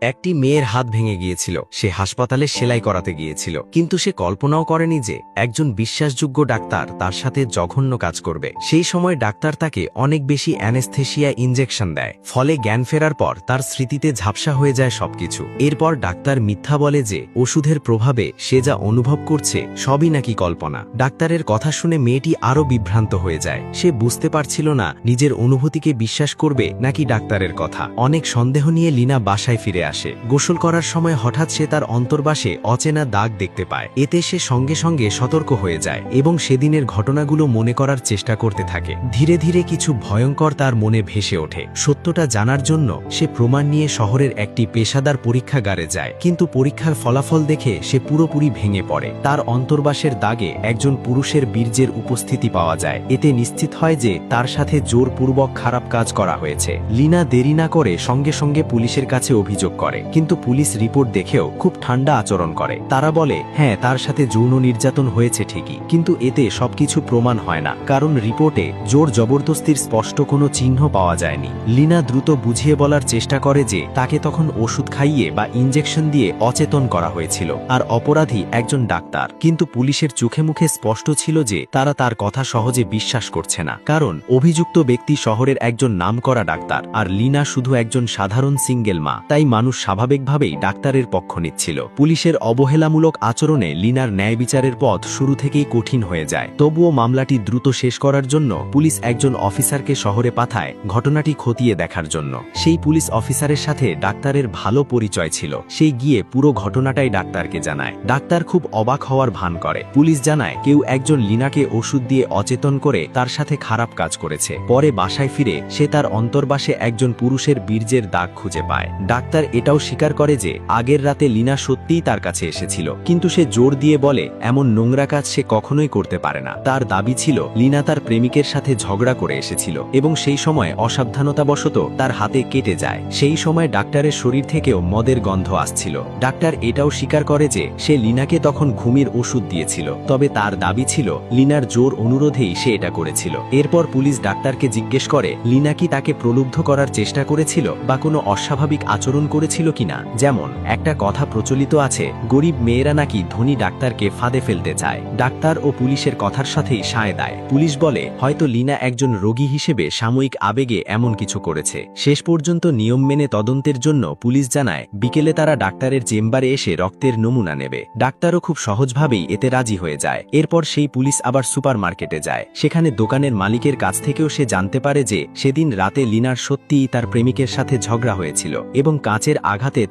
একটি মেয়ের হাত ভেঙে গিয়েছিল। সে হাসপাতালে সেলাই করাতে গিয়েছিল, কিন্তু সে কল্পনাও করেনি যে একজন বিশ্বাসযোগ্য ডাক্তার তার সাথে জঘন্য কাজ করবে। সেই সময় ডাক্তার তাকে অনেক বেশি অ্যানেস্থেশিয়া ইনজেকশন দেয়, ফলে জ্ঞান ফেরার পর তার স্মৃতিতে ঝাপসা হয়ে যায় সবকিছু। এরপর ডাক্তার মিথ্যা বলে যে ওষুধের প্রভাবে সে যা অনুভব করছে সবই নাকি কল্পনা। ডাক্তারের কথা শুনে মেয়েটি আরও বিভ্রান্ত হয়ে যায়। সে বুঝতে পারছিল না নিজের অনুভূতিকে বিশ্বাস করবে নাকি ডাক্তারের কথা। অনেক সন্দেহ নিয়ে লীনা বাসায় ফিরে আসে। গোসল করার সময় হঠাৎ সে তার অন্তর্বাসে অচেনা দাগ দেখতে পায়। এতে সে সঙ্গে সঙ্গে সতর্ক হয়ে যায় এবং সেদিনের ঘটনাগুলো মনে করার চেষ্টা করতে থাকে। ধীরে ধীরে কিছু ভয়ঙ্কর তার মনে ভেসে ওঠে। সত্যটা জানার জন্য সে প্রমাণ নিয়ে শহরের একটি পেশাদার পরীক্ষাগারে যায়, কিন্তু পরীক্ষার ফলাফল দেখে সে পুরোপুরি ভেঙে পড়ে। তার অন্তর্বাসের দাগে একজন পুরুষের বীর্যের উপস্থিতি পাওয়া যায়। এতে নিশ্চিত হয় যে তার সাথে জোরপূর্বক খারাপ কাজ করা হয়েছে। লীনা দেরি না করে সঙ্গে সঙ্গে পুলিশের কাছে অভিযোগ করে, কিন্তু পুলিশ রিপোর্ট দেখেও খুব ঠান্ডা আচরণ করে। তারা বলে, হ্যাঁ, তার সাথে যৌন নির্যাতন হয়েছে ঠিকই, কিন্তু এতে সবকিছু প্রমাণ হয় না, কারণ রিপোর্টে জোর জবরদস্তির স্পষ্ট কোনো চিহ্ন পাওয়া যায়নি। লীনা দ্রুত বুঝিয়ে বলার চেষ্টা করে যে তাকে তখন ওষুধ খাইয়ে বা ইনজেকশন দিয়ে অচেতন করা হয়েছিল, আর অপরাধী একজন ডাক্তার। কিন্তু পুলিশের চোখে মুখে স্পষ্ট ছিল যে তারা তার কথা সহজে বিশ্বাস করছে না, কারণ অভিযুক্ত ব্যক্তি শহরের একজন নামকরা ডাক্তার, আর লীনা শুধু একজন সাধারণ সিঙ্গেল মা। তাই মানুষ স্বাভাবিকভাবেই ডাক্তারের পক্ষ নিচ্ছিল। পুলিশের অবহেলামূলক আচরণে লীনার ন্যায় বিচারের পথ শুরু থেকেই কঠিন হয়ে যায়। তবুও মামলাটি দ্রুত শেষ করার জন্য পুলিশ একজন অফিসারকে শহরে পাঠায় ঘটনাটি খতিয়ে দেখার জন্য। সেই পুলিশ অফিসারের সাথে ডাক্তারের ভালো পরিচয় ছিল। সেই গিয়ে পুরো ঘটনাটাই ডাক্তারকে জানায়। ডাক্তার খুব অবাক হওয়ার ভান করে। পুলিশ জানায় কেউ একজন লীনাকে ওষুধ দিয়ে অচেতন করে তার সাথে খারাপ কাজ করেছে। পরে বাসায় ফিরে সে তার অন্তর্বাসে একজন পুরুষের বীর্যের দাগ খুঁজে পায়। ডাক্তার এটাও স্বীকার করে যে আগের রাতে লীনা সত্যিই তার কাছে এসেছিল, কিন্তু সে জোর দিয়ে বলে এমন নোংরা কাজ সে কখনোই করতে পারে না। তার দাবি ছিল লীনা তার প্রেমিকের সাথে ঝগড়া করে এসেছিল এবং সেই সময় অসাবধানতাবশত তার হাতে কেটে যায়। সেই সময় ডাক্তারের শরীর থেকেও মদের গন্ধ আসছিল। ডাক্তার এটাও স্বীকার করে যে সে লীনাকে তখন ঘুমের ওষুধ দিয়েছিল, তবে তার দাবি ছিল লীনার জোর অনুরোধেই সে এটা করেছিল। এরপর পুলিশ ডাক্তারকে জিজ্ঞেস করে লীনা কি তাকে প্রলুব্ধ করার চেষ্টা করেছিল বা কোনো অস্বাভাবিক আচরণ করেছিল কিনা। যেমন একটা কথা প্রচলিত আছে, গরিব মেয়েরা নাকি ধনী ডাক্তারকে ফাঁদে ফেলতে চায়। ডাক্তার ও পুলিশের কথার সাথেই সায় দেয়। পুলিশ বলে হয়তো লীনা একজন রোগী হিসেবে সাময়িক আবেগে এমন কিছু করেছে। শেষ পর্যন্ত নিয়ম মেনে তদন্তের জন্য পুলিশ জানায় বিকেলে তারা ডাক্তারের চেম্বারে এসে রক্তের নমুনা নেবে। ডাক্তারও খুব সহজভাবেই এতে রাজি হয়ে যায়। এরপর সেই পুলিশ আবার সুপারমার্কেটে যায়। সেখানে দোকানের মালিকের কাছ থেকেও সে জানতে পারে যে সেদিন রাতে লীনার সত্যিই তার প্রেমিকের সাথে ঝগড়া হয়েছিল এবং কাঁচের আঘাতে